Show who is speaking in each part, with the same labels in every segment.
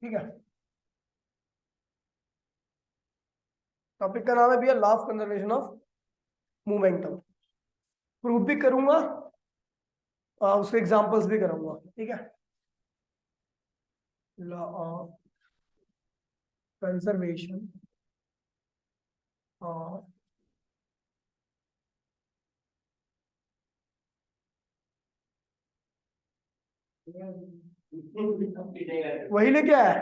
Speaker 1: ठीक है। टॉपिक का नाम है भैया law of conservation of momentum. Proof भी करूंगा और उसके एग्जांपल्स भी करूंगा। ठीक है। लॉ ऑफ कंजर्वेशन ऑफ वही लेके आया।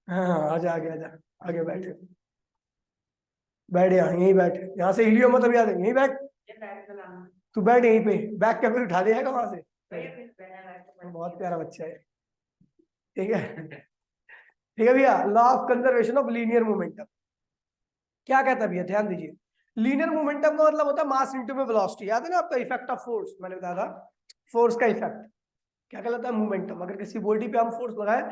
Speaker 1: हाँ आजा आगे आजा। आगे बैठे। बैठ यहाँ यहीं बैठ। यहाँ से हिलियो मत अभी। आ यहीं बैठ। तू बैठ यहीं पे। बैग का फिर उठा देगा वहां से। बहुत प्यारा बच्चा है। ठीक है। ठीक है भैया law of conservation of linear momentum क्या कहता है भैया ध्यान दीजिए। लीनियर मोमेंटम का मतलब होता है मास इनटू में वेलोसिटी। याद है ना आपका इफेक्ट ऑफ फोर्स मैंने बताया था। फोर्स का इफेक्ट क्या कहलाता है मोमेंटम। अगर किसी बॉडी पे हम फोर्स लगाए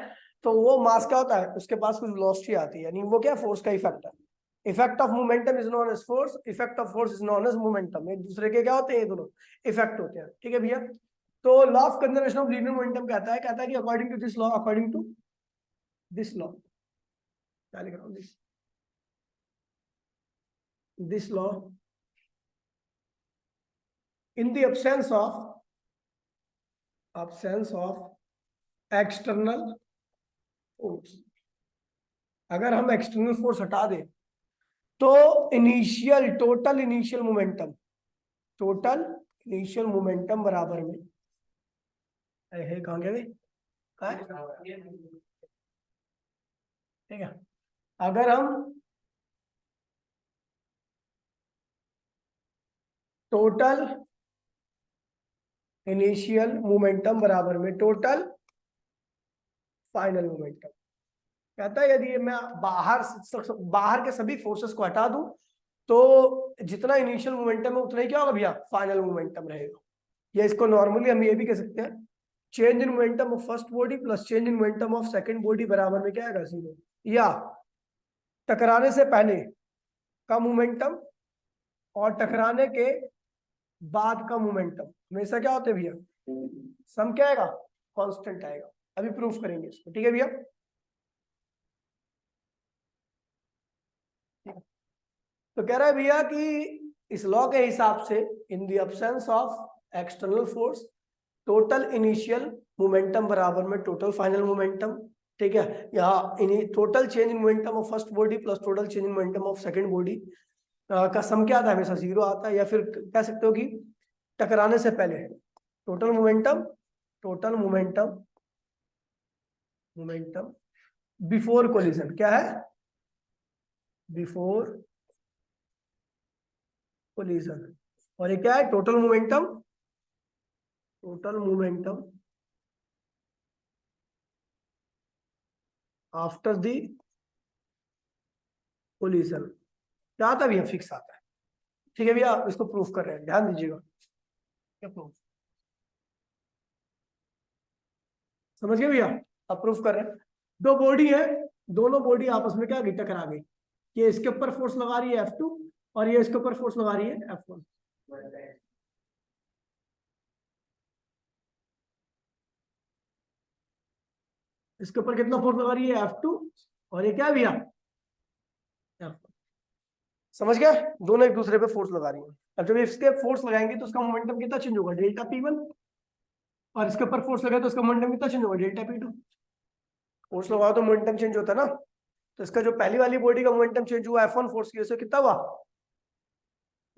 Speaker 1: तो वो मास क्या होता है उसके पास कुछ वेलोसिटी आती है यानी वो क्या फोर्स का इफेक्ट है। Effect of momentum is known as force. Effect of force is known as momentum. एक दूसरे के क्या होते हैं ये दोनों इफेक्ट होते हैं। ठीक है भैया। तो law of conservation of linear momentum कहता है कि according to this law according to this law क्या लिख रहा हूँ this law in the absence of external force। अगर हम एक्सटर्नल फोर्स हटा दें तो टोटल इनिशियल मोमेंटम बराबर में है कहाँ गए कहाँ है? ठीक है। अगर हम टोटल इनिशियल मोमेंटम बराबर में टोटल फाइनल मोमेंटम कहता है यदि मैं बाहर के सभी फोर्सेस को हटा दूं तो जितना इनिशियल मोमेंटम है उतना ही क्या होगा भैया फाइनल मोमेंटम रहेगा। या इसको नॉर्मली हम ये भी कह सकते हैं change in momentum of first body plus change in momentum of second body बराबर में क्या आएगा जीरो। या टकराने से पहले का मोमेंटम और टकराने के बाद का मोमेंटम हमेशा क्या होते हैं भैया सम क्या आएगा कांस्टेंट आएगा। अभी प्रूफ करेंगे इसको। ठीक है भैया। तो कह रहा है भैया कि इस लॉ के हिसाब से in the absence of external force total initial momentum बराबर में टोटल फाइनल मोमेंटम। ठीक है। यहाँ total change in momentum of first body plus total change in momentum of second body का सम क्या आता है हमेशा जीरो आता है। या फिर कह सकते हो कि टकराने से पहले टोटल मोमेंटम बिफोर कोलिजन क्या है बिफोर कोलिजन। और ये क्या है total momentum after the collision क्या आता है भैया फिक्स आता है। ठीक है भैया इसको प्रूफ कर रहे हैं ध्यान दीजिएगा। क्या प्रूफ समझ गए भैया। अब प्रूफ कर रहे हैं दो बॉडी है दोनों बॉडी आपस में क्या गई टकरा गई। ये इसके ऊपर फोर्स लगा रही है F2 और ये इसके ऊपर फोर्स लगा रही है F1। इसके ऊपर कितना फोर्स लगा रही है F2 और ये क्या है भैया F1। समझ गया दोनों एक दूसरे पे फोर्स लगा रही है। अब जब इसके फोर्स लगाएंगे तो उसका मोमेंटम कितना चेंज होगा डेल्टा P1 और इसके ऊपर फोर्स लगाए तो उसका मोमेंटम कितना चेंज होगा डेल्टा P2। फोर्स लगाओ तो मोमेंटम चेंज होता है ना। तो इसका जो पहली वाली बॉडी का मोमेंटम चेंज हुआ F1 फोर्स की वजह से कितना हुआ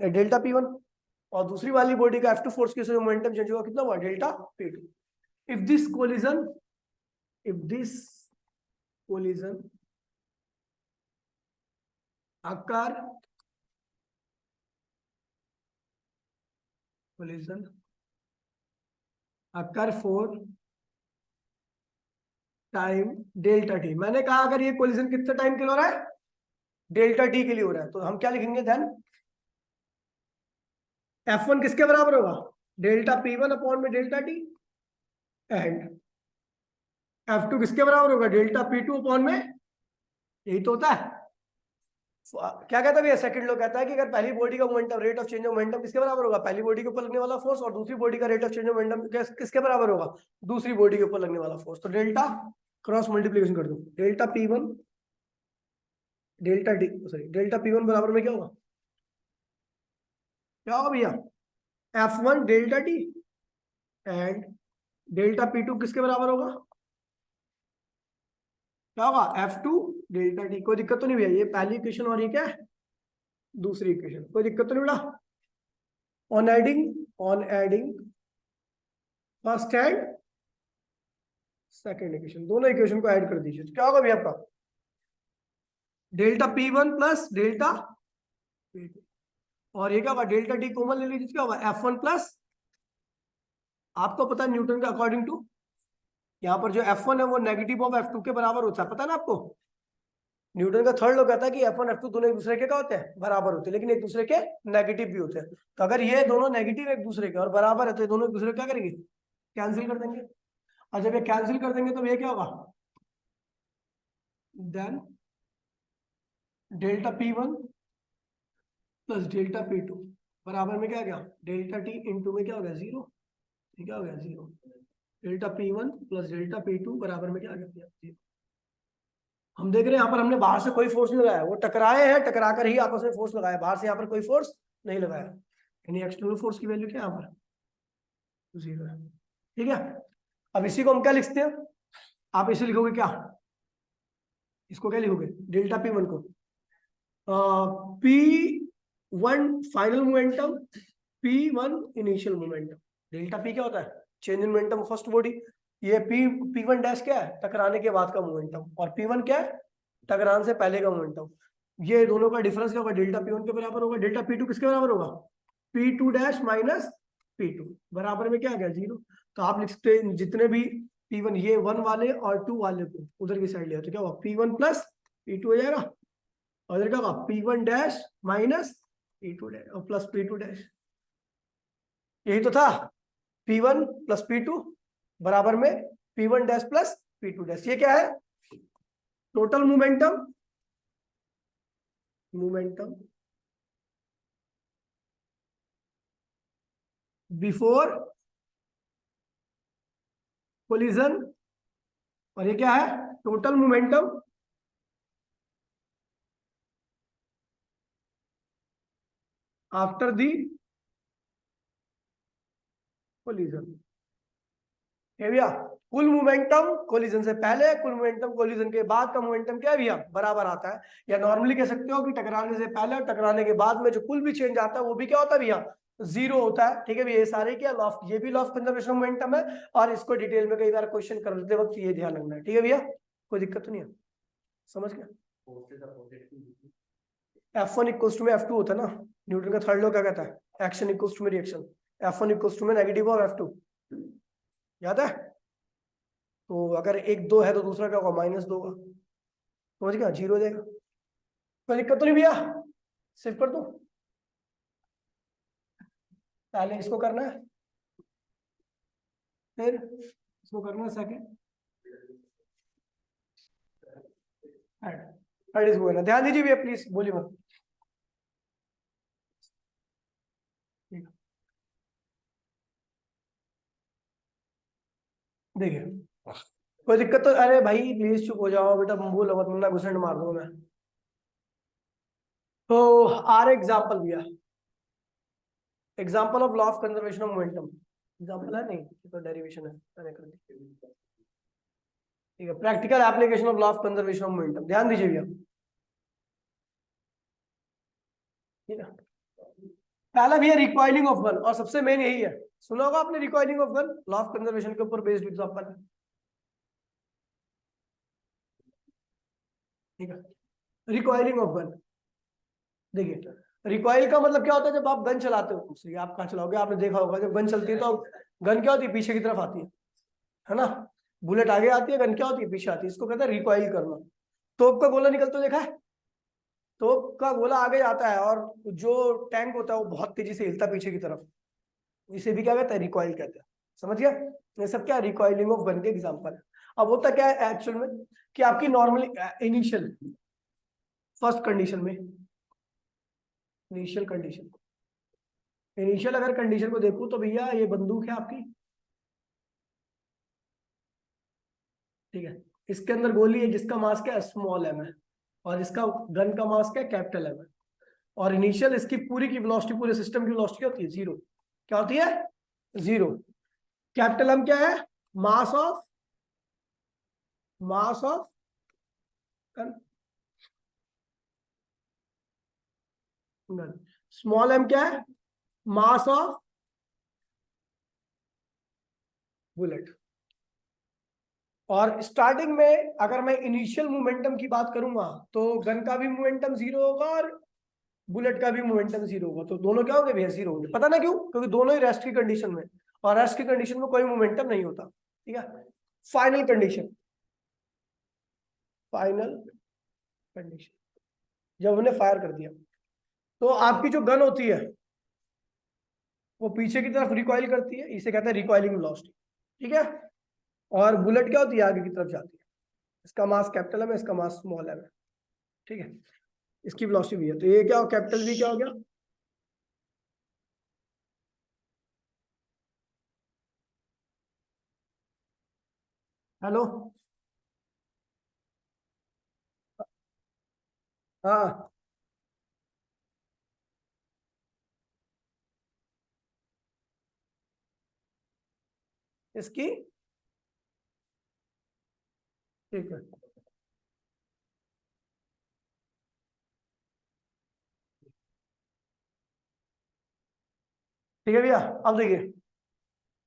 Speaker 1: डेल्टा P1 और दूसरी वाली बॉडी का F2 फोर्स की वजह से मोमेंटम चेंज हुआ कितना हुआ delta P2। If this collision occur for time delta T. मैंने कहा अगर ये कोलिजन कितने टाइम के लिए हो रहा है डेल्टा टी के लिए हो रहा है तो हम क्या लिखेंगे देन F1 किसके बराबर होगा डेल्टा P1 अपॉन में डेल्टा टी एंड F2 किसके बराबर होगा डेल्टा P2 अपॉन में यही तो होता है। क्या कहता है भैया सेकंड लॉ कहता है कि अगर पहली बॉडी का momentum rate of change of momentum किसके बराबर होगा पहली बॉडी के ऊपर लगने वाला फोर्स और दूसरी बॉडी का rate of change of momentum किसके बराबर होगा दूसरी बॉडी के ऊपर लगने वाला फोर्स। तो डेल्टा क्रॉस मल्टीप्लीकेशन कर दो, delta P1 delta D, sorry delta P1 बराबर में क्या होगा, क्या होगा भैया, F1 delta T and delta P2 किसके बराबर होगा, क्या होगा, F2 डेल्टा टी। कोई दिक्कत तो नहीं भैया, ये पहली इक्वेशन और ये क्या है, दूसरी इक्वेशन, कोई दिक्कत तो नहीं बेटा। On adding first and second equation, दोनों इक्वेशन को ऐड कर दीजिए, तो क्या होगा भैया आपका, delta P1 plus delta P2, और ये क्या होगा, डेल्टा टी कॉमन ले लीजिए, क्या होगा F1 प्लस, आपको पता है न्यूटन का अकॉर्डिंग टू, यहाँ पर जो F1 है वो नेगेटिव ऑफ F2 के बराबर होता है, पता है ना आपको। न्यूटन का थर्ड लॉ कहता है कि F1 F2 दोनों एक दूसरे के क्या होते हैं, बराबर होते हैं, लेकिन एक दूसरे के नेगेटिव भी होते हैं। तो अगर ये दोनों नेगेटिव एक दूसरे के और बराबर है तो ये दोनों एक दूसरे क्या करेंगे, कैंसिल कर देंगे, और जब ये कैंसिल कर देंगे तो ये क्या होगा, then delta P1 plus delta P2 बराबर में क्या गया, डेल्टा टी इंटू में क्या हो गया, जीरो, क्या हो गया, zero. Delta P1 plus delta P2 बराबर में क्या आ गया, जीरो। हम देख रहे हैं यहाँ पर हमने बाहर से कोई फोर्स नहीं लगाया, वो टकराए हैं, टकरा कर ही आपस में फोर्स लगाया, बाहर से यहाँ पर कोई फोर्स नहीं लगाया, यानी एक्सटर्नल फोर्स की वैल्यू क्या है यहाँ पर, जीरो है। ठीक है, अब इसी को हम क्या लिखते हैं, आप इसे लिखोगे क्या, इसको क्या लिखोगे, डेल्टा P1 को P1 final momentum, P1 initial momentum. Delta P क्या होता है, change in momentum first body, ये P1 डैश क्या है, टकराने के बाद का मोमेंटम, और P1 क्या है, टकराने से पहले का मोमेंटम। ये दोनों का डिफरेंस क्या होगा, डेल्टा P1 के बराबर होगा, डेल्टा P2 किसके बराबर होगा, P2 डैश माइनस P2 बराबर में क्या आ गया, जीरो। तो आप लिख सकते हैं जितने भी P1 ये 1 वाले और 2 वाले को उधर की साइड लिया तो क्या होगा, P1 प्लस P2 हो जाएगा, और इधर क्या होगा, P1 dash minus P2 dash और प्लस P2 डैश, यही तो था, P1 प्लस P2 बराबर में P1 dash plus P2 dash. ये क्या है, टोटल मोमेंटम, बिफोर कोलिजन, और ये क्या है, total momentum after the collision. है भैया, कुल मोमेंटम कोलिजन से पहले, कुल मोमेंटम कोलिजन के बाद का मोमेंटम क्या है भैया, बराबर आता है, या नॉर्मली कह सकते हो कि टकराने से पहले और टकराने के बाद में जो कुल भी चेंज आता है वो भी क्या होता है भैया, जीरो होता है। ठीक है भैया, ये सारे क्या लॉ, ये भी law of conservation of momentum है, और इसको डिटेल में कई बार क्वेश्चन करते वक्त ये ध्यान रखना है। ठीक है भैया, कोई दिक्कत तो नहीं है, समझ गया। F1 इक्वल्स टू में F2 होता है ना, न्यूटन का थर्ड लॉ क्या कहता है, एक्शन इक्वल्स टू में रिएक्शन, F1 इक्वल्स टू में नेगेटिव ऑफ F2, याद है। तो अगर एक दो है तो दूसरा क्या होगा, माइनस दो होगा, समझ गया, जीरो हो जाएगा। कोई दिक्कत तो नहीं भैया, सिर्फ कर दो, पहले इसको करना है, फिर इसको करना है, सेकेंड थर्ड इसको करना। ध्यान दीजिए भैया प्लीज, बोलिए मत। देखिए कोई दिक्कत तो, अरे भाई प्लीज चुप हो जाओ बेटा, बोलो मत वरना घुसंड मार दूंगा मैं। तो आर एग्जाम्पल भैया, example of law of conservation of momentum, example है नहीं तो डेरिवेशन है, मैंने कर दी। ठीक है, practical application of law of conservation of momentum, ध्यान दीजिए भैया। ठीक है, पहला भैया रिकॉइलिंग ऑफ गन, और सबसे मेन यही है, सुना होगा आपने recoiling of gun, law of conservation के ऊपर बेस्ड एग्जांपल है। ठीक है, रिकॉइलिंग ऑफ गन, देखिए रिकॉइल का मतलब क्या होता है, जब आप गन चलाते हो, आप कहाँ चलाओगे, आपने देखा होगा जब गन चलती है तो गन क्या होती है, पीछे की तरफ आती है ना, बुलेट आगे आती है, गन क्या होती है, पीछे आती है, इसको कहते हैं रिकॉइल करना। तोप का गोला निकलते देखा है, तोप का गोला आगे जाता है और जो टैंक होता है वो बहुत तेजी से हिलता है पीछे की तरफ, इसे भी क्या कहते हैं, रिकॉइल कहते हैं। समझ गया, ये सब क्या रिकॉइलिंग ऑफ गन के एग्जांपल है। अब होता क्या है एक्चुअल में, कि आपकी नॉर्मली इनिशियल फर्स्ट कंडीशन में, इनिशियल अगर कंडीशन को देखूं तो भैया ये बंदूक है आपकी, ठीक है, इसके अंदर गोली है जिसका मास क्या है, स्मॉल एम है, और इसका गन का मास क्या है, कैपिटल एम है। और इनिशियल इसकी पूरी की वेलोसिटी, पूरे सिस्टम की वेलोसिटी क्या होती है, जीरो। क्या होती है, जीरो। कैपिटल एम क्या है, mass of gun. Small M क्या है, मास ऑफ बुलेट। और स्टार्टिंग में अगर मैं इनिशियल मोमेंटम की बात करूंगा तो गन का भी मोमेंटम जीरो होगा और बुलेट का भी मोमेंटम जीरो होगा। तो दोनों क्या होंगे भैया, जीरो होंगे। पता ना क्यों, क्योंकि दोनों ही रेस्ट की कंडीशन में, और रेस्ट की कंडीशन में कोई मोमेंटम नहीं होता। ठीक है, फाइनल कंडीशन, फाइनल कंडीशन जब हमने फायर कर दिया तो आपकी जो गन होती है वो पीछे की तरफ रिकॉइल करती है, इसे कहते हैं रिकॉइलिंग वेलोसिटी। ठीक है, और बुलेट क्या होती है, आगे की तरफ जाती है। इसका मास कैपिटल एम है, इसका मास स्मॉल एम है। ठीक है, इसकी वेलोसिटी भी है। तो ये क्या हो, कैपिटल वी क्या हो गया, हेलो, हाँ, इसकी, ठीक है, ठीक है भैया। अब देखिए,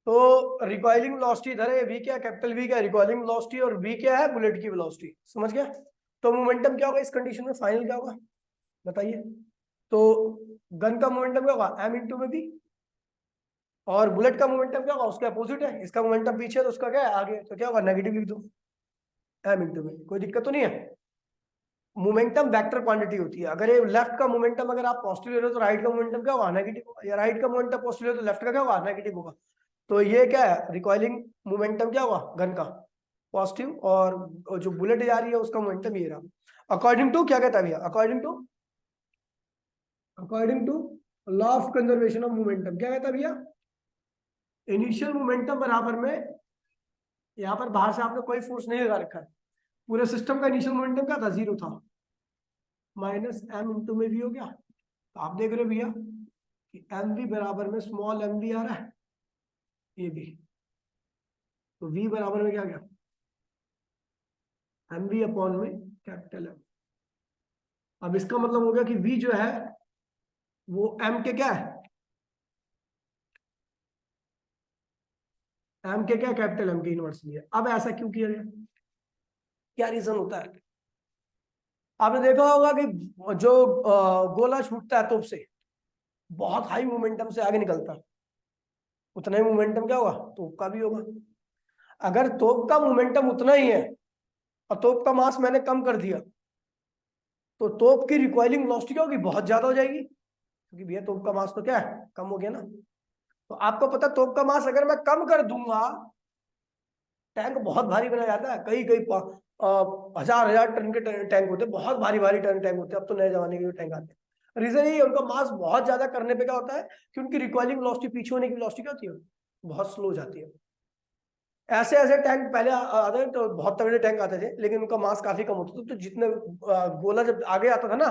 Speaker 1: तो रिकॉइलिंग वेलोसिटी इधर है, वी क्या है, कैपिटल वी क्या है, रिकॉइलिंग वेलोसिटी, और वी क्या है, बुलेट की वेलोसिटी। समझ गया। तो मोमेंटम क्या होगा इस कंडीशन में, फाइनल क्या होगा बताइए। तो गन का मोमेंटम क्या होगा, एम इंटू में वी, और बुलेट का मोमेंटम क्या होगा, उसके अपोजिट है। इसका मोमेंटम पीछे है तो उसका क्या है आगे, तो क्या होगा, नेगेटिव लिख दो, एम इंटू में। कोई दिक्कत तो नहीं है। मोमेंटम वेक्टर क्वांटिटी होती है। अगर ये लेफ्ट का मोमेंटम अगर आप पॉजिटिव ले रहे हो तो राइट का मोमेंटम क्या होगा, नेगेटिव होगा, या राइट का मोमेंटम पॉजिटिव ले रहे हो तो लेफ्ट का क्या होगा, नेगेटिव होगा। तो ये क्या है, रिकॉइलिंग मोमेंटम क्या होगा गन का, पॉजिटिव, और जो बुलेट जा रही है उसका मोमेंटम ये रहा। अकॉर्डिंग टू क्या कहता है भैया, according to law of conservation of momentum, क्या कहता है भैया, इनिशियल मोमेंटम बराबर में, यहाँ पर बाहर से आपने कोई फोर्स नहीं लगा रखा है, पूरे सिस्टम का इनिशियल मोमेंटम क्या था, जीरो था, माइनस एम इंटू में भी हो गया। तो आप देख रहे हो भैया कि एम वी बराबर में स्मॉल एम वी आ रहा है, ये भी। तो वी बराबर में क्या गया, एम वी अपॉन में कैपिटल एम। अब इसका मतलब हो गया कि वी जो है वो एम के क्या है, एम के क्या, कैपिटल एम के इनवर्सली है। अब ऐसा क्यों किया गया, क्या रीजन होता है। आपने देखा होगा कि जो गोला छूटता है तोप से, बहुत हाई मोमेंटम से आगे निकलता है, उतना ही मोमेंटम क्या होगा, तोप का भी होगा। अगर तोप का मोमेंटम उतना ही है और तोप का मास मैंने कम कर दिया, तो तोप की रिकॉइलिंग वेलोसिटी क्या होगी, बहुत ज्यादा हो जाएगी, क्योंकि भैया तोप का मास तो क्या है, कम हो गया ना। तो आपको पता, तोप का मास अगर मैं कम कर दूंगा, टैंक बहुत भारी बना जाता है। कई कई हजार हजार टन के टैंक होते हैं, बहुत भारी भारी टन टैंक होते हैं। अब तो नए जमाने के जो टैंक आते हैं, रीजन यही है, उनका मास बहुत ज्यादा करने पे क्या होता है कि उनकी रिकॉइलिंग वेलोसिटी, पीछे होने की वेलोसिटी क्या होती है, बहुत स्लो जाती है। ऐसे ऐसे टैंक पहले आते तो बहुत तगड़े टैंक आते थे, लेकिन उनका मास काफी कम होता था। तो जितने गोला जब आगे आता था ना,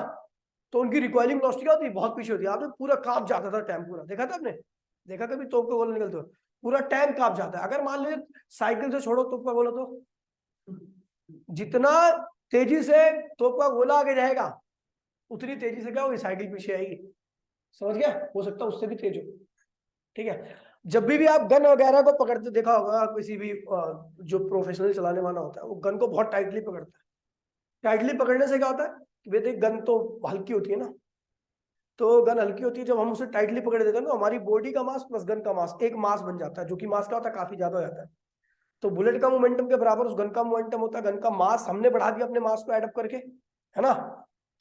Speaker 1: तो उनकी रिकॉइलिंग वेलोसिटी क्या होती, बहुत पीछे होती है। आपने पूरा कांप जाता था टैंक पूरा, देखा था आपने, देखा कभी तोप का गोला निकलते हो, पूरा टैंक कांप जाता है। अगर मान लीजिए साइकिल से छोड़ो तोप का गोला, तो जितना तेजी से तोप का गोला आगे जाएगा, उतनी तेजी से क्या होगी, साइकिल पीछे आएगी। समझ गया, हो सकता है उससे भी तेज हो। ठीक है, जब भी आप गन वगैरह को पकड़ते देखा होगा, किसी भी जो प्रोफेशनल चलाने वाला होता है वो गन को बहुत टाइटली पकड़ता है। टाइटली पकड़ने से क्या होता है कि भाई देख, गन तो हल्की होती है ना, तो गन हल्की होती है, जब हम उसे टाइटली पकड़ देते हैं ना, हमारी बॉडी का मास प्लस गन का मास एक मास बन जाता है, जो कि मास क्या होता है, काफी ज्यादा हो जाता है। तो बुलेट का मोमेंटम के बराबर उस गन का मोमेंटम होता है। गन का मास हमने बढ़ा दिया अपने मास को एडअप करके, है ना।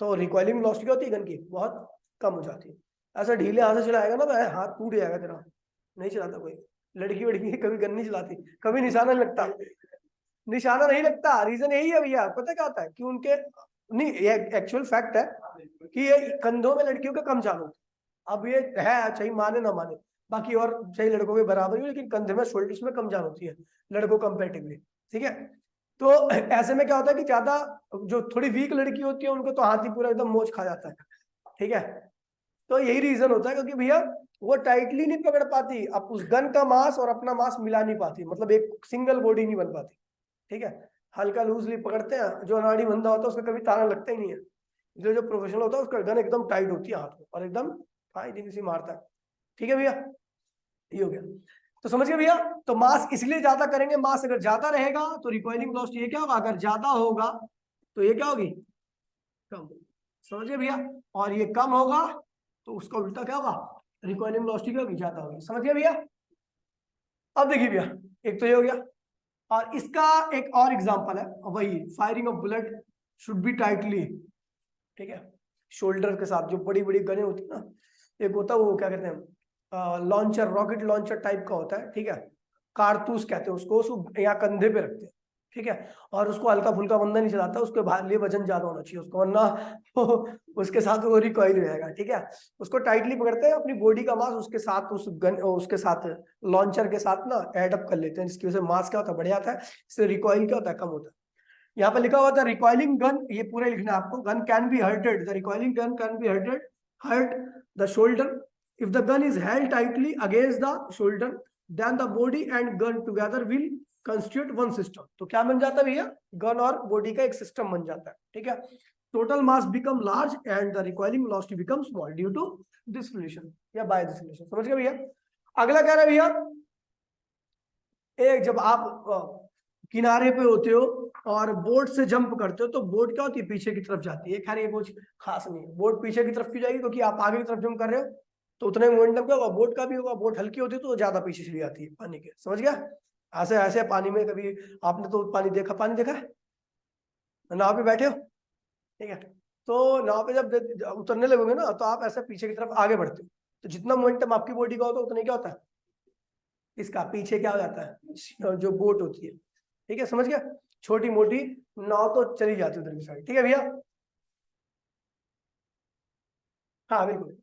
Speaker 1: तो रिकॉइलिंग वेलोसिटी क्या होती है गन की, बहुत कम हो जाती है। ऐसा ढीले हाथ से चलाएगा ना तो हाथ टूट जाएगा तेरा, नहीं चलाता कोई। लड़की वड़की कभी गन नहीं चलाती, कभी निशाना नहीं लगता, निशाना नहीं लगता। रीजन यही है भैया, पता क्या होता है कि उनके, नहीं ये एक्चुअल फैक्ट है कि ये कंधों में लड़कियों का कम चालू होता है। अब ये है, चाहे माने ना माने, बाकी और चाहे लड़कों के बराबर ही हो, लेकिन कंधे में शोल्डर्स में कम जान होती है लड़कों कंपेरेटिवली। ठीक है, तो ऐसे में क्या होता है कि ज्यादा जो थोड़ी वीक लड़की होती है उनको तो हाथी पूरा एकदम मोच खा जाता है, ठीक है। तो यही रीजन होता है, क्योंकि भैया वो टाइटली नहीं पकड़ पाती, अब उस गन का मास और अपना मास मिला नहीं पाती, मतलब एक सिंगल बॉडी नहीं बन पाती, ठीक है। हल्का लूजली पकड़ते हैं, जो अनाड़ी बंदा होता है उसका कभी ताना लगता ही नहीं है, इसलिए जो प्रोफेशनल होता है उसका गन एकदम टाइट होती है हाथ में और एकदम फायदे से मारता है, ठीक है भैया। ये हो गया, तो समझ गए भैया। तो मास इसलिए ज्यादा करेंगे, मास अगर ज्यादा रहेगा तो रिकॉइलिंग वेलोसिटी ये क्या होगा, अगर ज्यादा होगा तो ये क्या होगी, कम होगी, समझ गए भैया। और ये कम होगा तो उसका उल्टा क्या होगा, रिकॉइलिंग वेलोसिटी क्या होगी, ज्यादा होगी, समझ गए भैया। अब देखिए भैया, एक तो ये हो गया, और इसका एक और एग्जांपल है वही, firing of bullet should be tightly, ठीक है, शोल्डर के साथ। जो बड़ी बड़ी गने होती है ना, एक होता है वो क्या कहते हैं लॉन्चर, रॉकेट लॉन्चर टाइप का होता है, ठीक है, कारतूस कहते हैं उसको यहाँ कंधे पे रखते हैं, ठीक है, और उसको हल्का फुल्का बंदा नहीं चलाता, उसके लिए वजन ज्यादा होना चाहिए उसको, वरना उसके साथ वो रिकॉइल रहेगा, ठीक है। उसको टाइटली पकड़ते हैं, अपनी बॉडी का मास उसके साथ, उस गन उसके साथ लॉन्चर के साथ ना एडअप कर लेते हैं, जिसकी वजह से मास क्या होता है, बढ़ जाता है, इससे रिकॉइल क्या होता है, कम होता है। यहाँ पे लिखा हुआ था रिकॉइलिंग गन, ये पूरे लिखना है आपको, gun can be hurted, the recoiling gun can be hurted, hurt the shoulder if the gun is held tightly against the shoulder, then the body and gun together will constitute one system. तो क्या बन जाता है भैया, gun और body का एक system बन जाता है, ठीक है। Total mass become large and the recoiling velocity become small due to this relation या बाय दिस रिलेशन, समझ गए भैया। अगला कह रहा है भैया, एक जब आप किनारे पे होते हो और बोट से जंप करते हो तो बोट क्या होती है, पीछे की तरफ जाती है, खैर ये कुछ खास नहीं है, बोट पीछे की तरफ क्यों जाएगी, क्योंकि आप आगे की तरफ जंप कर रहे हो तो उतना ही मोमेंटम क्या होगा, बोट का भी होगा, बोट हल्की होती है तो ज्यादा पीछे चली जाती है पानी के, समझ गया। ऐसे ऐसे पानी में कभी आपने तो पानी देखा, पानी देखा है, नाव पे बैठे हो, ठीक है, तो नाव पे जब उतरने लगोगे ना तो आप ऐसे पीछे की तरफ आगे बढ़ते हो, तो जितना मोमेंटम आपकी बॉडी का होता है उतना क्या होता है, इसका पीछे क्या हो जाता है, जो बोट होती है, ठीक है, समझ गया। छोटी मोटी नाव तो चली जाती है उधर की साइड, ठीक है भैया। हाँ बिल्कुल,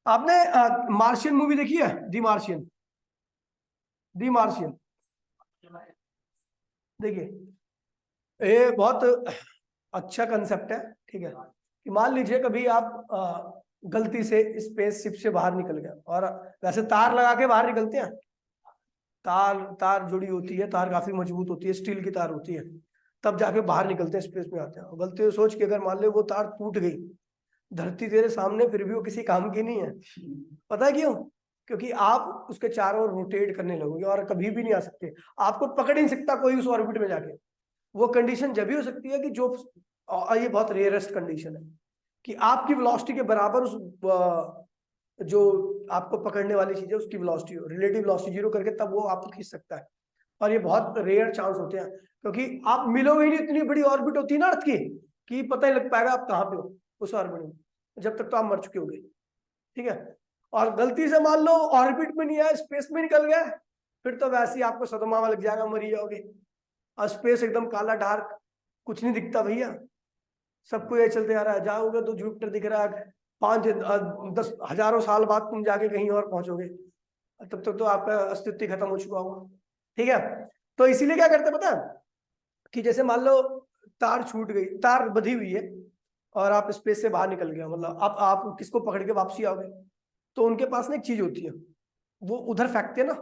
Speaker 1: आपने मार्शियन मूवी देखी है, दी मार्शियन, दी मार्शियन, देखिए ये बहुत अच्छा कंसेप्ट है, ठीक है, कि मान लीजिए कभी आप गलती से स्पेसशिप से बाहर निकल गए, और वैसे तार लगा के बाहर निकलते हैं, तार तार जुड़ी होती है, तार काफी मजबूत होती है, स्टील की तार होती है, तब जाके बाहर निकलते हैं, स्पेस में आते हैं। गलती से सोच के अगर मान लो वो तार टूट गई, धरती तेरे सामने, फिर भी वो किसी काम की नहीं है, पता है क्यों, क्योंकि आप उसके चारों ओर रोटेट करने लगोगे और कभी भी नहीं आ सकते, आपको पकड़ ही नहीं सकता कोई उस ऑर्बिट में जाके। वो कंडीशन जब भी हो सकती है कि जो, और ये बहुत रेयरेस्ट कंडीशन है, कि आपकी वेलोसिटी के बराबर उस जो आपको पकड़ने वाली चीज है उसकी वेलोसिटी हो, रिलेटिव वेलोसिटी जीरो करके तब वो आपको खींच सकता है, और ये बहुत रेयर चांस होते हैं, क्योंकि आप मिलोगे ही नहीं, इतनी बड़ी ऑर्बिट होती है ना अर्थ की, कि पता ही लग पाएगा आप कहाँ पे हो उस ऑर्बिट में, जब तक तो आप मर चुके होगे, ठीक है। और गलती से मान लो ऑर्बिट में नहीं आया, स्पेस में निकल गया, फिर तो वैसे ही आपको सदमा लग जाएगा, मरी जाओगे, और स्पेस एकदम काला डार्क, कुछ नहीं दिखता भैया, सबको ये चलते आ रहा है, जाओगे तो जुपिटर दिख रहा है, 5-10 हजारों साल बाद तुम जाके कहीं और पहुंचोगे, तब तक तो आपका अस्तित्व खत्म हो चुका होगा, ठीक है। तो इसीलिए क्या करते पता है, कि जैसे मान लो तार छूट गई, तार बंधी हुई है, और आप स्पेस से बाहर निकल गया, मतलब आप किसको पकड़ के वापसी आओगे, तो उनके पास ना एक चीज होती है, वो उधर फेंकते हैं ना,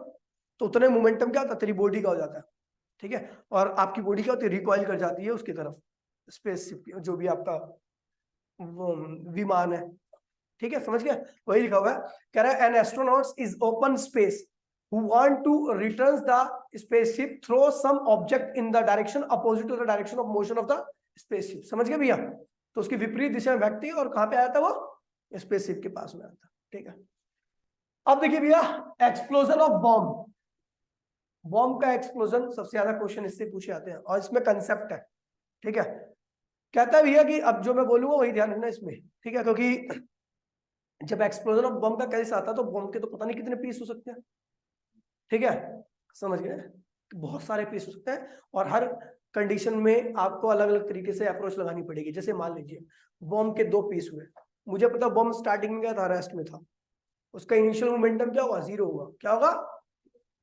Speaker 1: तो उतने मोमेंटम क्या होता है, तेरी बॉडी का हो जाता है, ठीक है, और आपकी बॉडी क्या होती है, रिकॉइल कर जाती है उसकी तरफ, स्पेसशिप जो भी आपका वो विमान है, ठीक है, समझ गया। वही लिखा हुआ है, कह रहा है an astronauts is open space who want to return the spaceship throw some object in the direction opposite to the direction of motion of the spaceship, समझ गए भैया। तो उसकी विपरीत दिशा में व्यक्ति, और कहां पे आया था वो, स्पेसशिप के पास में आया था, ठीक है। अब देखिए भैया, एक्सप्लोजन ऑफ बॉम्ब, बॉम्ब का एक्सप्लोजन सबसे ज्यादा क्वेश्चन इससे पूछे जाते हैं, और इसमें कंसेप्ट है, ठीक है। कहता है भैया कि अब जो मैं बोलूंगा वही ध्यान रखना इसमें, ठीक है, क्योंकि जब एक्सप्लोजन ऑफ बम का केस आता है तो बम के तो पता नहीं कितने पीस हो सकते हैं, ठीक है, समझ गए, बहुत सारे पीस हो सकते हैं, और हर कंडीशन में आपको अलग अलग तरीके से अप्रोच लगानी पड़ेगी। जैसे मान लीजिए बम के 2 पीस हुए, मुझे पता बम स्टार्टिंग में क्या था, रेस्ट में था, उसका इनिशियल मोमेंटम क्या हुआ, 0 हुआ, क्या होगा,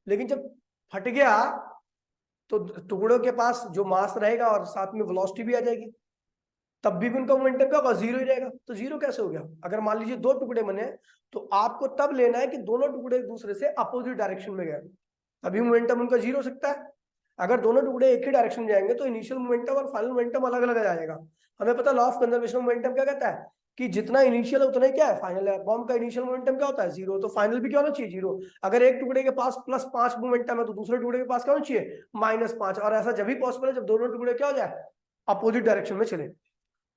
Speaker 1: लेकिन जब फट गया तो टुकड़ों के पास जो मास रहेगा और साथ में वेलोसिटी भी आ जाएगी, तब भी उनका मोमेंटम क्या होगा, जीरो ही रहेगा। तो जीरो कैसे हो गया? अगर मान लीजिए दो टुकड़े बने तो आपको तब लेना है कि दोनों टुकड़े एक दूसरे से अपोजिट डायरेक्शन में गए, तभी मोमेंटम उनका जीरो हो सकता है। अगर दोनों टुकड़े एक ही डायरेक्शन में जाएंगे तो इनिशियल मोमेंटम और फाइनल मोमेंटम अलग अलग आ जाएगा। हमें पता, लॉ ऑफ कंजर्वेशन मोमेंटम क्या कहता है कि जितना इनिशियल है उतना ही क्या है, फाइनल है। बॉम्ब का इनिशियल मोमेंटम क्या होता है, जीरो, तो फाइनल भी क्या होना चाहिए, जीरो। अगर एक टुकड़े के पास +5 मोमेंटम है तो दूसरे टुकड़े के पास क्या होना चाहिए, -5। और ऐसा जब भी पॉसिबल है जब दोनों टुकड़े क्या हो जाए, अपोजिट डायरेक्शन में चले।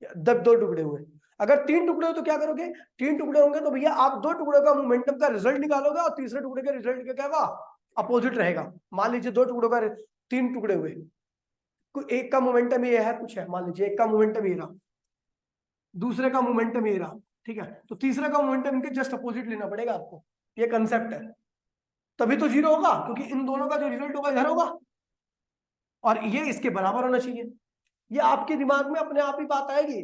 Speaker 1: जब दो टुकड़े हुए, अगर तीन टुकड़े हो तो क्या करोगे, तीन टुकड़े होंगे तो भैया आप दो टुकड़ों का मोमेंटम का रिजल्ट निकालोगे और तीसरे टुकड़े के रिजल्ट क्या होगा, अपोजिट रहेगा। मान लीजिए दो टुकड़ों का, तीन टुकड़े हुए, एक का मोमेंटम ये है, कुछ है, मान लीजिए एक का मोमेंटम ये रहा, दूसरे का मोमेंटम ये रहा, ठीक है, तो तीसरे का मोमेंटम इनके जस्ट अपोजिट लेना पड़ेगा आपको। ये कंसेप्ट है, तभी तो जीरो होगा, क्योंकि इन दोनों का जो रिजल्ट होगा इधर होगा और ये इसके बराबर होना चाहिए। ये आपके दिमाग में अपने आप ही बात आएगी,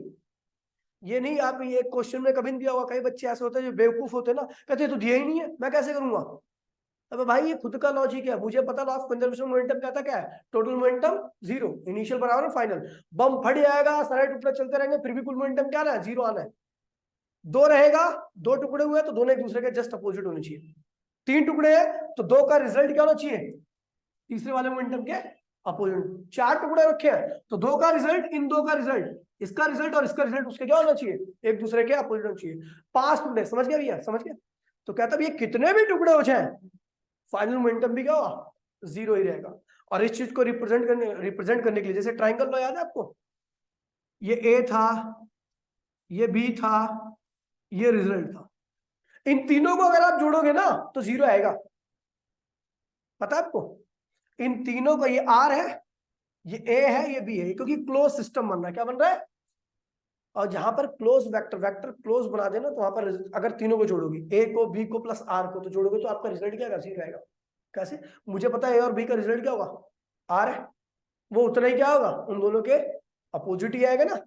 Speaker 1: ये नहीं आप ये क्वेश्चन में कभी नहीं दिया होगा। कई बच्चे ऐसे होते हैं जो बेवकूफ होते हैं ना, कहते हैं तो दिया ही नहीं है, मैं कैसे करूंगा। अबे भाई ये खुद का लॉजिक है, मुझे पता लॉ ऑफ कंजर्वेशन मोमेंटम कहता क्या है, टोटल मोमेंटम जीरो, इनिशियल बराबर फाइनल। बम फट जाएगा, सारे टुकड़े चलते रहेंगे, फिर भी कुल मोमेंटम क्या है, जीरो आना है। दो रहेगा, दो टुकड़े हुए तो दोनों एक दूसरे के जस्ट अपोजिट होने चाहिए। तीन टुकड़े हैं तो दो का रिजल्ट क्या होना चाहिए, तीसरे वाले मोमेंटम के अपोजिट। चार टुकड़े रखे हैं तो दो का रिजल्ट, इन दो का रिजल्ट, इसका रिजल्ट और इसका रिजल्ट उसके क्या होना चाहिए, एक दूसरे के अपोजिट होना चाहिए। पांच टुकड़े, समझ गया भैया, समझ गया। तो कहता भैया कितने भी टुकड़े हो जाए फाइनल मोमेंटम भी क्या होगा, जीरो ही रहेगा। और इस चीज को रिप्रेजेंट करने के लिए, जैसे ट्राइंगल लॉ याद है आपको, ये ए था, ये बी था, ये रिजल्ट था, इन तीनों को अगर आप जोड़ोगे ना तो जीरो आएगा। पता है आपको, इन तीनों का, ये आर है, ये ए है, ये बी है, क्योंकि क्लोज सिस्टम बन रहा है। क्या बन रहा है, और जहां पर क्लोज वेक्टर क्लोज बना देना तो वहां पर अगर तीनों को जोड़ोगे, ए को, बी को प्लस आर को, तो जोड़ोगे तो आपका रिजल्ट क्या जीरो आएगा। कैसे, मुझे पता है ए और बी का रिजल्ट क्या होगा, आर है, वो उतना ही क्या होगा, उन दोनों के अपोजिट ही आएगा ना।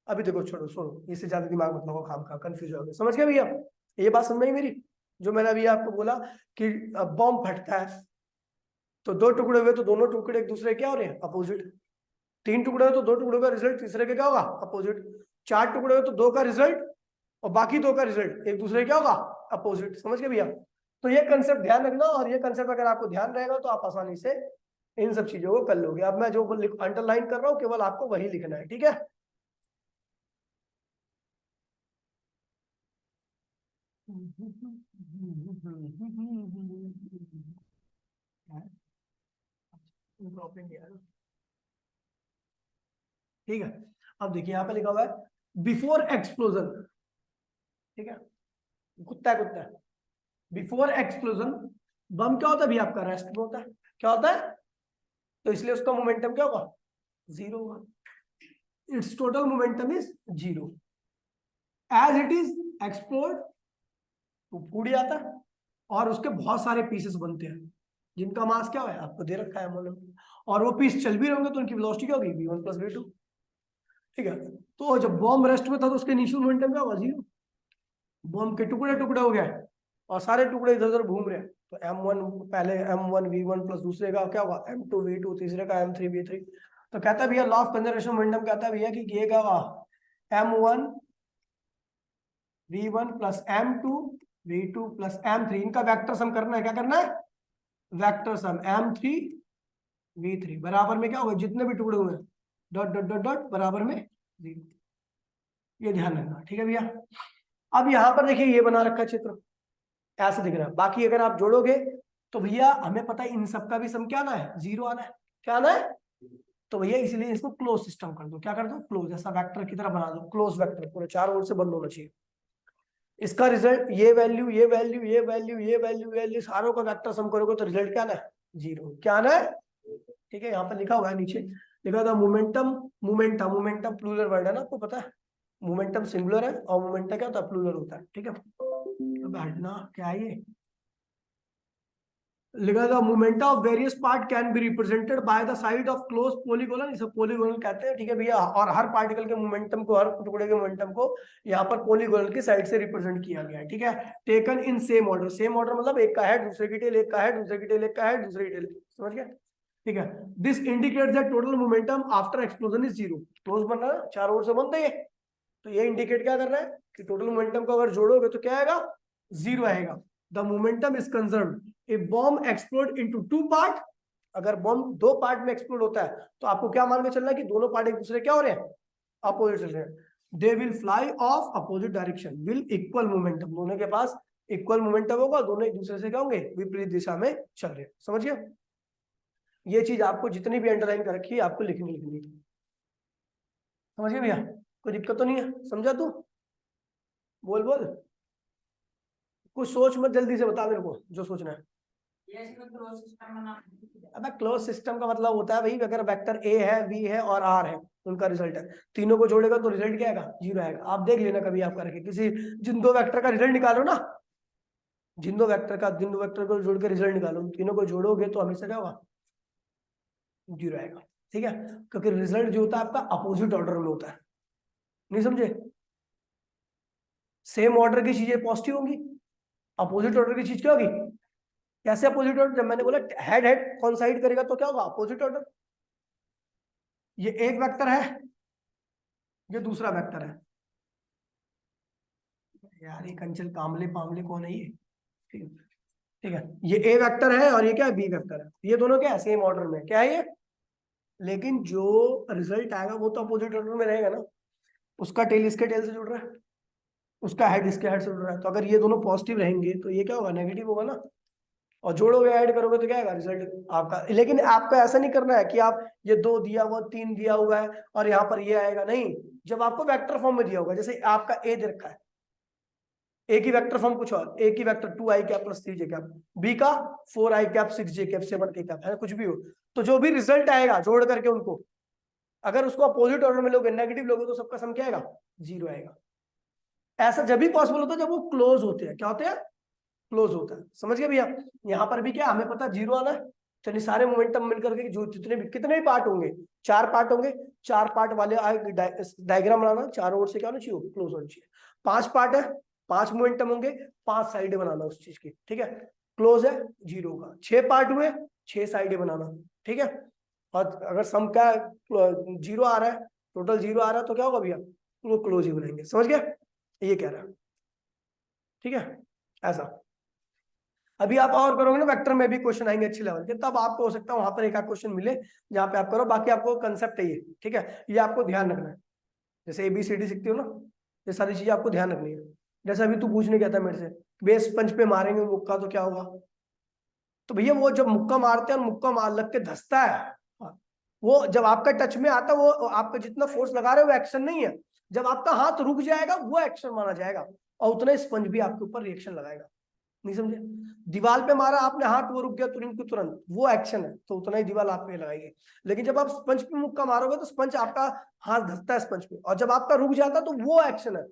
Speaker 1: अभी देखो, छोड़ो छोड़ो, इससे ज्यादा दिमाग मत लगाओ, खाम खा कंफ्यूज हो गए। समझ गए भैया, ये बात समझ में मेरी, जो मैंने अभी आपको बोला कि बॉम्ब फटता है तो दो टुकड़े हुए तो दोनों टुकड़े एक दूसरे क्या हो रहे हैं, अपोजिट। तीन टुकड़े हुए तो दो टुकड़ों का रिजल्ट तीसरे के क्या होगा, अपोजिट। चार टुकड़े हुए तो दो का रिजल्ट और बाकी दो का रिजल्ट एक दूसरे क्या होगा, अपोजिट। समझ गए भैया, तो ये कंसेप्ट ध्यान रखना, और ये कंसेप्ट अगर आपको ध्यान रहेगा तो आप आसानी से इन सब चीजों को कर लोगे। अब मैं जो अंडरलाइन कर रहा हूँ केवल आपको वही लिखना है, ठीक है। ठीक है, अब देखिए यहाँ पे लिखा हुआ है बिफोर एक्सप्लोजन, ठीक है, कुत्ता है कुत्ता है। बिफोर एक्सप्लोजन बम क्या होता है भी आपका, रेस्ट में होता है। क्या होता है, तो इसलिए उसका मोमेंटम क्या होगा, जीरो होगा। It's total momentum is zero. As it is exploded, तो फूट जाता है और उसके बहुत सारे पीसेस बनते हैं जिनका मास क्या है, आपको दे रखा है मालूम, और वो पीस चल भी रहेंगे तो उनकी वेलोसिटी क्या होगी, v1 + v2। ठीक है, तो जब बॉम्ब रेस्ट में था तो उसके इनिशियल मोमेंटम क्या होगा, जीरो। बॉम्ब के टुकड़े टुकड़े हो गए और सारे टुकड़े इधर उधर घूम रहे हैं, तो m1 पहले m1 v1 प्लस दूसरे का क्या होगा m2 v2, तीसरे का m3 v3। तो कहता है भैया लॉ ऑफ कंजर्वेशन मोमेंटम कहता है भैया कि ये क्या होगा, m1 v1 plus m2 v2 plus m3, इनका वेक्टर सम करना है। क्या करना है, वेक्टर सम m3 v3 बराबर में क्या होगा, जितने भी टुकड़े हुए डॉट डॉट डॉट डॉट बराबर में जीरो। ये ध्यान रखना, ठीक है भैया। अब यहाँ पर देखिए ये बना रखा चित्र, ऐसे दिख रहा है। बाकी अगर आप जोड़ोगे तो भैया हमें पता है इन सबका भी सम क्या आना है, जीरो आना है। क्या आना है, तो भैया इसलिए इसको क्लोज सिस्टम कर दो। क्या कर दो, क्लोज, ऐसा वेक्टर की तरह बना दो, क्लोज वेक्टर, पूरे चारों ओर से बंद होना चाहिए। इसका रिजल्ट ये वैल्यू, ये वैल्यू, ये वैल्यू, ये वैल्यू, वैल्यू, सारों का वेक्टर सम करोगे तो रिजल्ट क्या आना है, जीरो। क्या आना है, ठीक है, यहाँ पर लिखा हुआ है, नीचे लिखा था momentum, momentum, momentum plural word है ना, आपको पता है। मोमेंटम सिंगुलर है और मोमेंटम क्या होता है, प्लूरल होता है, ठीक है। अब हटना, क्या है ये लिखा था, momentum of various part can be represented by the side of close polygonal, इसे पॉलीगोनल कहते हैं, ठीक है भैया। और हर पार्टिकल के मोमेंटम को, हर टुकड़े के मोमेंटम को यहाँ पर पॉलीगोनल की साइड से रिप्रेजेंट किया गया है, ठीक है। Taken in same order, same order मतलब एक का हेड दूसरे की टेल, एक का हेड दूसरे की टेल, एक का हेड दूसरे की टेल, समझ गए। ठीक है। This indicate that total momentum after explosion is zero. Close बन रहा है, चारों ओर से बंद है ये, तो ये इंडिकेट क्या कर रहा है कि टोटल मोमेंटम को अगर जोड़ोगे तो क्या आएगा, जीरो आएगा। The momentum is conserve A bomb explode into two part. अगर बॉम्ब दो पार्ट में एक्सप्लोड होता है तो आपको क्या मान के चलना है कि दोनों पार्ट एक दूसरे क्या हो रहे हैं, अपोजिट चल रहे हैं। They will fly of opposite direction, will equal momentum, दोनों के पास इक्वल मोमेंटम होगा, दोनों एक दूसरे से क्या होंगे, विपरीत दिशा में चल रहे हैं। समझ गए? ये चीज आपको जितनी भी अंडरलाइन कर रखी है आपको लिखनी है। समझ गए भैया? कोई दिक्कत तो नहीं है? समझा तू? बोल बोल, कुछ सोच मत, जल्दी से बता मेरे को जो सोचना है। अब क्लोज सिस्टम का मतलब होता है भाई, अगर वेक्टर ए है, बी है और आर है, उनका रिजल्ट है, तीनों को जोड़ेगा तो रिजल्ट क्या आएगा, जीरो आएगा। आप देख लेना कभी आप करके किसी, जिन दो वेक्टर का रिजल्ट निकालो ना, जिन दो वेक्टर को जोड़ के रिजल्ट निकालो, तीनों को जोड़ोगे तो हमेशा क्या होगा, जीरो आएगा। ठीक है, क्योंकि रिजल्ट जो होता है आपका अपोजिट ऑर्डर में होता है। नहीं समझे? सेम ऑर्डर की चीजें पॉजिटिव होंगी, अपोजिट ऑर्डर की चीज क्या होगी, कैसे अपोजिट ऑर्डर? जब मैंने बोला हेड हेड कॉन्साइड करेगा तो क्या होगा, अपोजिट ऑर्डर। ये एक वेक्टर है, ये दूसरा वेक्टर है। यार ये कंचल कामले पामले कौन है ये? ठीक है, ये ए वेक्टर है और ये क्या है, बी वेक्टर है। ये दोनों क्या है, सेम ऑर्डर में, क्या है ये, लेकिन जो रिजल्ट आएगा वो तो अपोजिट ऑर्डर में रहेगा ना। उसका टेल इसके टेल से जुड़ रहा है, उसका हेड इसके हेड से जुड़ रहा है, तो अगर ये दोनों पॉजिटिव रहेंगे तो ये क्या होगा, नेगेटिव होगा ना। और जोड़ोगे ऐड करोगे तो क्या आएगा रिजल्ट आपका। लेकिन आपको ऐसा नहीं करना है कि आप ये दो दिया हुआ, तीन दिया हुआ है और यहाँ पर ये आएगा, नहीं। जब आपको वेक्टर फॉर्म में दिया होगा, जैसे आपका ए दे रखा है, ए की वेक्टर फॉर्म कुछ और, ए की vector 2i cap plus 3j cap, B का 4i cap 6j cap 7k cap है, कुछ भी हो, तो जो भी रिजल्ट आएगा जोड़ करके उनको, अगर उसको अपोजिट ऑर्डर में लोगे, नेगेटिव लोगे, तो सबका सम क्या आएगा, जीरो आएगा। ऐसा जब भी पॉसिबल होता है जब वो क्लोज होते हैं। क्या होते हैं, क्लोज होता है। समझ गए भैया? यहाँ पर भी क्या हमें पता जीरो आना है। चलिए सारे मोमेंटम मिलकर के जो जितने भी कितने भी पार्ट होंगे, चार पार्ट होंगे, चार पार्ट वाले डायग्राम बनाना, चारों ओर से क्या होना चाहिए, क्लोज होना चाहिए। पांच पार्ट है, पांच मोमेंटम होंगे, पांच साइड बनाना उस चीज की। ठीक है, क्लोज है, जीरो का। छह पार्ट हुए, छह साइड बनाना। ठीक है, और अगर सम का जीरो आ रहा है, टोटल जीरो आ रहा है, तो क्या होगा भैया, वो क्लोज ही बनाएंगे। समझ गए? ये कह रहा है। ठीक है, ऐसा। अभी आप और करोगे ना वेक्टर में भी क्वेश्चन आएंगे अच्छे लेवल के, तब आपको हो सकता है वहां पर एक आध क्वेश्चन मिले जहां पे आप करो। बाकी आपको कंसेप्ट है ये, ठीक है, ये आपको ध्यान रखना है। जैसे ABCD सीखते हो ना, ये सारी चीजें आपको ध्यान रखनी है। जैसे अभी तू पूछने गया था मेरे से, बेस पंच पे मारेंगे मुक्का तो क्या होगा, तो भैया वो जब मुक्का मारते हैं और मुक्का मार लग के धंसता है, वो जब आपका टच में आता है, वो आपका जितना फोर्स लगा रहे हो वो एक्शन नहीं है। जब आपका हाथ रुक जाएगा वो एक्शन माना जाएगा, और उतना स्पंज भी आपके ऊपर रिएक्शन लगाएगा। नहीं समझे? दीवार पे मारा आपने हाथ, वो रुक गया तुरंत को तुरंत, वो एक्शन है, तो उतना ही दीवार आप पे लगाएगी। लेकिन जब आप स्पंज पे मुक्का मारोगे तो स्पंज आपका हाथ धसता है स्पंज पे, और जब आपका रुक जाता है तो वो एक्शन है।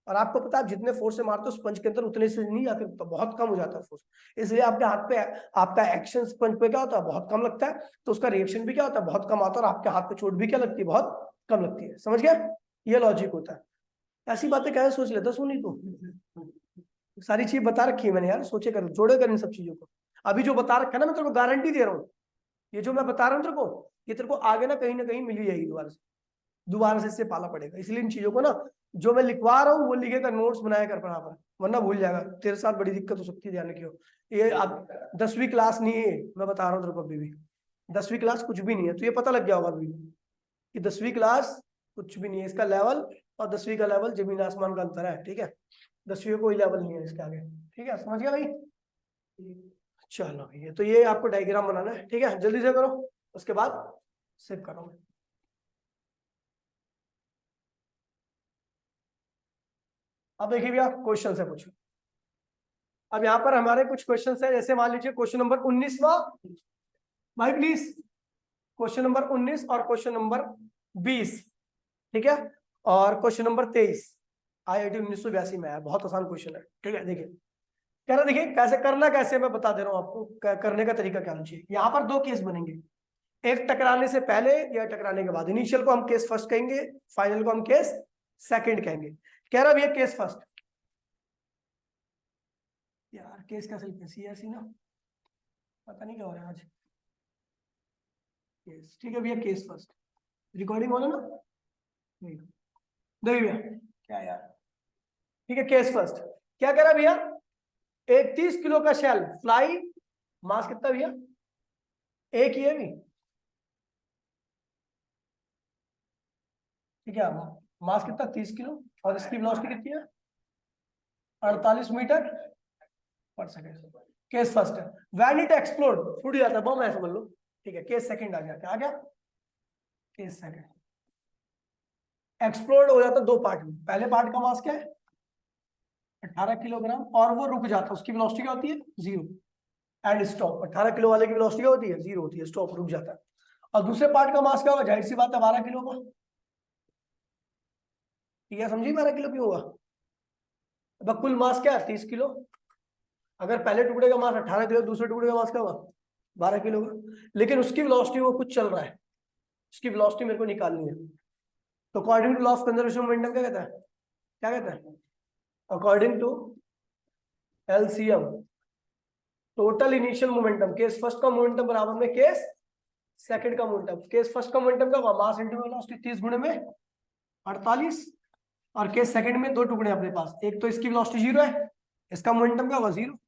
Speaker 1: और आपको पता है आप जितने फोर्स से मारते हो स्पंज के अंदर उतने से नहीं आते, तो बहुत कम हो जाता है फोर्स। इसलिए आपके हाथ पे आपका एक्शन स्पंज पे क्या होता है, बहुत कम लगता है, तो उसका रिएक्शन भी क्या होता है, बहुत कम आता है, और आपके हाथ पे चोट भी क्या लगती है, बहुत कम लगती है। समझ गया? ये लॉजिक होता है। ऐसी बातें कैसे सोच लेता, सुनी तो सारी चीज बता रखी है मैंने यार, सोचे कर, जोड़े कर इन सब चीजों को। अभी जो बता रखा है ना, मैं तेरे को गारंटी दे रहा हूँ, ये जो मैं बता रहा हूँ तेरे को, ये तेरे को आगे ना कहीं मिल ही जाएगी दोबारा से इससे पाला पड़ेगा। इसलिए इन चीजों को ना, जो मैं लिखवा रहा हूँ वो लिखेगा, नोट्स बनाया कर बराबर, वरना भूल जाएगा। तेरे साथ बड़ी दिक्कत हो सकती है, ध्यान रखियो। ये अब 10वीं क्लास नहीं है, मैं बता रहा हूँ तेरे को, अभी भी 10वीं क्लास कुछ भी नहीं है, तो ये पता लग गया होगा अभी कि 10वीं क्लास कुछ भी नहीं है। इसका लेवल और 10वीं का लेवल जमीन आसमान का अंतर है। ठीक है, 10वीं का कोई लेवल नहीं है इसके आगे। ठीक है, समझ गया भाई? चलो भैया, तो ये आपको डायग्राम बनाना है। ठीक है, जल्दी से करो, उसके बाद सेव करो। अब देखिए भैया, क्वेश्चन है कुछ। अब यहाँ पर हमारे कुछ क्वेश्चन है, जैसे मान लीजिए क्वेश्चन नंबर 19वां, भाई प्लीज, क्वेश्चन नंबर 19 और क्वेश्चन नंबर 20। ठीक है, और क्वेश्चन नंबर 23 IIT 1982 में आया, बहुत आसान क्वेश्चन है। ठीक है, देखिए कह रहा, देखिए कैसे करना, कैसे मैं बता दे रहा हूँ आपको, करने का तरीका क्या होना चाहिए। यहाँ पर दो केस बनेंगे, एक टकराने से पहले या टकराने के बाद। इनिशियल को हम केस फर्स्ट कहेंगे, फाइनल को हम केस सेकंड कहेंगे। कह रहा भैया केस फर्स्ट, यार केस कैसे लिखते हैं, CSE ना, पता नहीं क्या हो रहा है आज। केस, ठीक है भैया, केस फर्स्ट। रिकॉर्डिंग हो रहा ना? नहीं देखिए भैया, क्या यार, ठीक है, केस फर्स्ट। क्या कह रहा भैया? एक 30 किलो का शेल फ्लाई, मास कितना भैया? एक ही है भी, ठीक है, मास कितना? 30 किलो, और इसकी वेलोसिटी कितनी है? 48 मीटर पर सेकेंड। केस फर्स्ट है, व्हेन इट एक्सप्लोड, फूट जाता है, बम है समझ लो, ठीक है। केस सेकंड आ गया, क्या आ गया? केस सेकंड, एक्सप्लोड हो जाता दो पार्ट में। पहले पार्ट का मास क्या है? 18 किलोग्राम, और वो रुक जाता है, उसकी वेलोसिटी क्या होती है? 0, एंड स्टॉप। 18 किलो वाले की वेलोसिटी क्या होती है? 0 होती है, स्टॉप, रुक जाता है। और दूसरे पार्ट का मास क्या होगा? जाहिर सी बात है 12 किलो का, ठीक है, समझिए 12 किलो क्यों होगा? अब कुल मास क्या है? 30 किलो। अगर पहले टुकड़े का मास 18 किलो, दूसरे टुकड़े का मास क्या होगा? 12 किलो का। लेकिन उसकी वेलोसिटी, वो कुछ चल रहा है, उसकी वेलोसिटी मेरे को निकालनी है। तो according to law of conservation momentum क्या कहता है? क्या कहता है? According to LCM, total initial momentum, case first का मोमेंटम बराबर में केस सेकंड का मोमेंटम। केस फर्स्ट का मोमेंटम क्या होगा? मास इंटू वेलोसिटी, 30 गुणे में 48। और केस सेकंड में दो टुकड़े अपने पास, एक तो इसकी वेलोसिटी 0 है, इसका मोमेंटम क्या होगा? 0।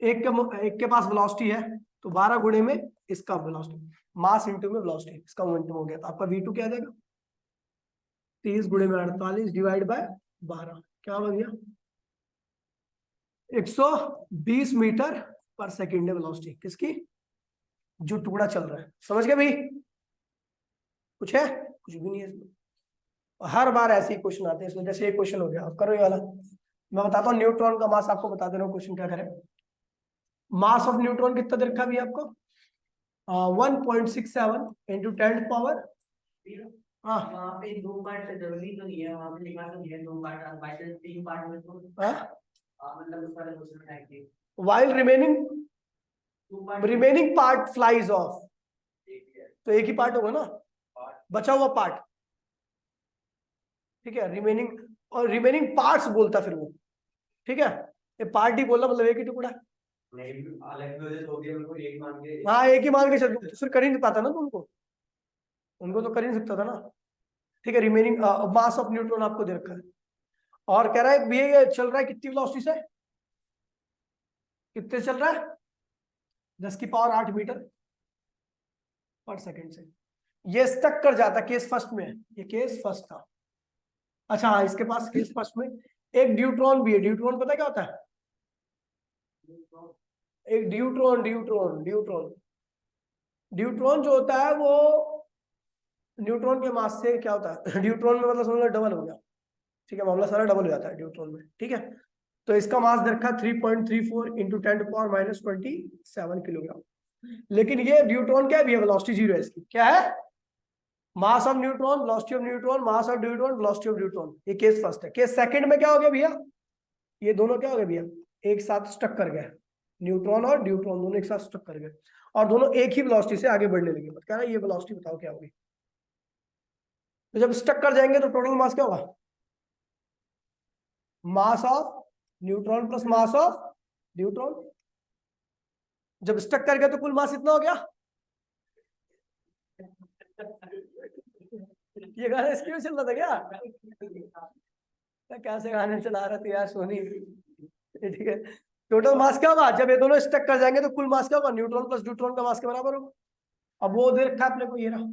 Speaker 1: एक के पास वेलोसिटी है, तो 12 गुणे में इसका वेलोसिटी, मास इंटू में वेलोसिटी, इसका मोमेंटम हो गया। तो आपका V2 क्या आ जाएगा? 30 गुणे में 48 डिवाइड बाय 12, क्या हो गया? 120 मीटर पर सेकेंड है वेलोसिटी किसकी? जो टुकड़ा चल रहा है। समझ गए भाई? कुछ है? कुछ भी नहीं है इसमें। हर बार ऐसे ही क्वेश्चन आते हैं, इसमें जैसे ये क्वेश्चन हो गया, अब करो ये वाला। मैं बताता हूँ न्यूट्रॉन का मास, आपको बता दे रहा हूँ क्वेश्चन क्या करे। मास ऑफ न्यूट्रॉन कितना दे रखा है भैया आपको? 1.67 इंटू 10 पावर। हाँ,
Speaker 2: वहाँ पे दो पार्ट जरूरी तो नहीं है, वहाँ पे लिखा तो नहीं है दो पार्ट, बाई चांस तीन पार्ट में तो मतलब उस वाले क्वेश्चन में आएंगे।
Speaker 1: while remaining part flies off, तो एक ही पार्ट होगा ना, बचा हुआ पार्ट, ठीक है, रिमेनिंग। और रिमेनिंग पार्ट्स बोलता फिर वो, ठीक है, ये पार्ट ही बोला, मतलब एक ही टुकड़ा। हाँ, एक ही मान के चल, तो फिर कर ही नहीं पाता ना, तो उनको तो कर ही नहीं सकता था ना, ठीक है। रिमेनिंग मास ऑफ न्यूट्रॉन आपको दे रखा है, और कह रहा है भैया ये चल रहा है कितनी वेलोसिटी से? कितने चल रहा है? 10 की पावर 8 मीटर पर सेकंड से। ये स्टक कर जाता, केस फर्स्ट में, ये केस फर्स्ट था। अच्छा हाँ, इसके पास केस फर्स्ट में एक ड्यूट्रॉन भी है। ड्यूट्रॉन पता क्या होता है? एक ड्यूट्रॉन जो होता है वो न्यूट्रॉन के मास से क्या होता है? ड्यूट्रॉन में मतलब समझ लो डबल हो गया, ठीक है, मामला सारा डबल हो जाता है ड्यूट्रॉन में, ठीक है। तो इसका मास दे रखा 3.34 इंटू 10⁻⁻27 किलोग्राम। लेकिन ये ड्यूट्रॉन क्या है भैया? वेलोसिटी 0 है इसकी, क्या है? Mass of neutron, velocity of neutron, mass of neutron, velocity of neutron. ये केस फर्स्ट है। केस सेकंड में क्या हो गया भैया? ये दोनों क्या हो गए भैया? एक साथ स्टक कर गए, न्यूट्रॉन और ड्यूट्रॉन दोनों एक साथ स्टक कर गए, और दोनों एक ही वेलोसिटी से आगे बढ़ने लगे। बता रहा है ये वेलोसिटी बताओ क्या होगी? तो जब स्टक कर जाएंगे तो टोटल मास क्या होगा? Mass of neutron plus mass of neutron. जब स्टक कर गया तो कुल मास इतना हो गया। ये गाना इसके में चल रहा था क्या? कैसे गाने चला रहे थे यार सोनी, ठीक है। टोटल मास क्या होगा जब ये दोनों स्टक कर जाएंगे? तो कुल मास क्या होगा? न्यूट्रॉन प्लस न्यूट्रॉन का मास के बराबर होगा। अब वो दे रखा है अपने को, ये रहा,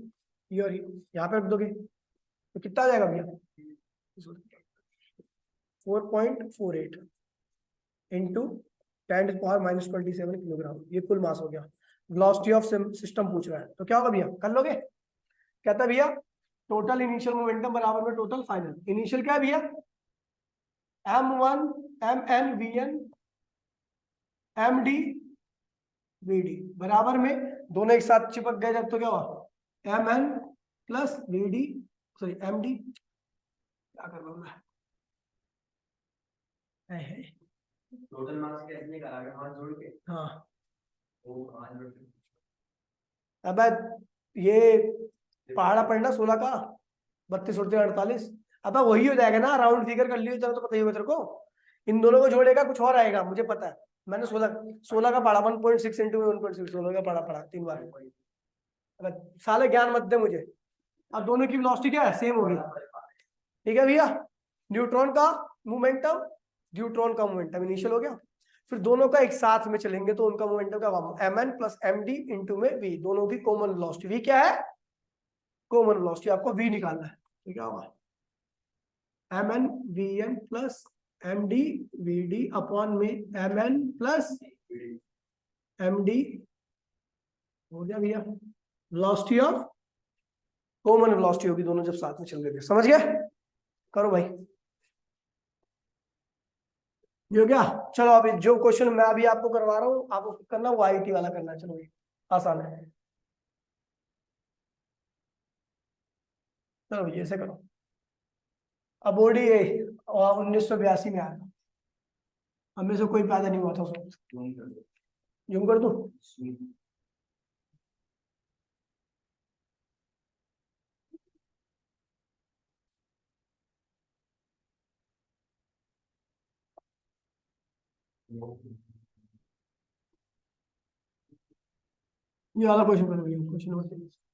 Speaker 1: ये और ये, यहाँ पे रख दोगे तो कितना आ जाएगा भैया? 4.48 इंटू 10⁻⁻27 किलोग्राम, ये कुल मास हो गया। वेलोसिटी ऑफ सिस्टम पूछ रहा है, तो क्या होगा भैया? कर लोगे? कहता है भैया टोटल इनिशियल मोमेंटम बराबर में टोटल फाइनल। इनिशियल क्या है भैया? m1 mn vn md vd बराबर में, दोनों एक साथ चिपक गए जब तो क्या हुआ? mn plus vd, sorry md, क्या कर रहा हूं मैं?
Speaker 2: टोटल मास कैसे निकाला? हाथ जोड़ के?
Speaker 1: हाँ,
Speaker 2: वो हाथ जोड़ के।
Speaker 1: अब ये पहाड़ा पढ़ना 16 का 32 उड़ते 48, अब वही हो जाएगा ना, राउंड फिगर कर लियो, तेरा तो पता ही होगा तेरे को। इन दोनों को जोड़ेगा कुछ और आएगा, मुझे पता है, मैंने 16 का पढ़ा, 1.6 इंटू 1.6, 16 का पढ़ा 3 बार। साले ज्ञान मत दे मुझे। अब दोनों की वेलोसिटी क्या है, सेम होगी। ठीक है भैया, न्यूट्रॉन का मोमेंटम, न्यूट्रॉन का मोमेंटम इनिशियल हो गया, फिर दोनों का एक साथ में चलेंगे तो उनका मोमेंटम क्या होगा, mn प्लस md इंटू में v, दोनों की कॉमन वेलोसिटी। v क्या है, कॉमन वेलोसिटी, आपको v निकालना है। तो क्या होगा, mn vn plus md vd upon में mn प्लस md, हो गया भैया, वेलोसिटी ऑफ, कॉमन वेलोसिटी होगी दोनों जब साथ में चल रहे थे। समझ गया, करो भाई, ये हो गया। चलो अभी जो क्वेश्चन मैं अभी आपको करवा रहा हूँ आपको करना, वो आईटी वाला करना है। चलो ये आसान है, चलो ये ऐसे करो। अबोडी 1982 में आया, हमें से कोई पैदा नहीं हुआ था उस वक्त। जूम कर दूं, ये वाला क्वेश्चन करो, क्वेश्चन नंबर 23।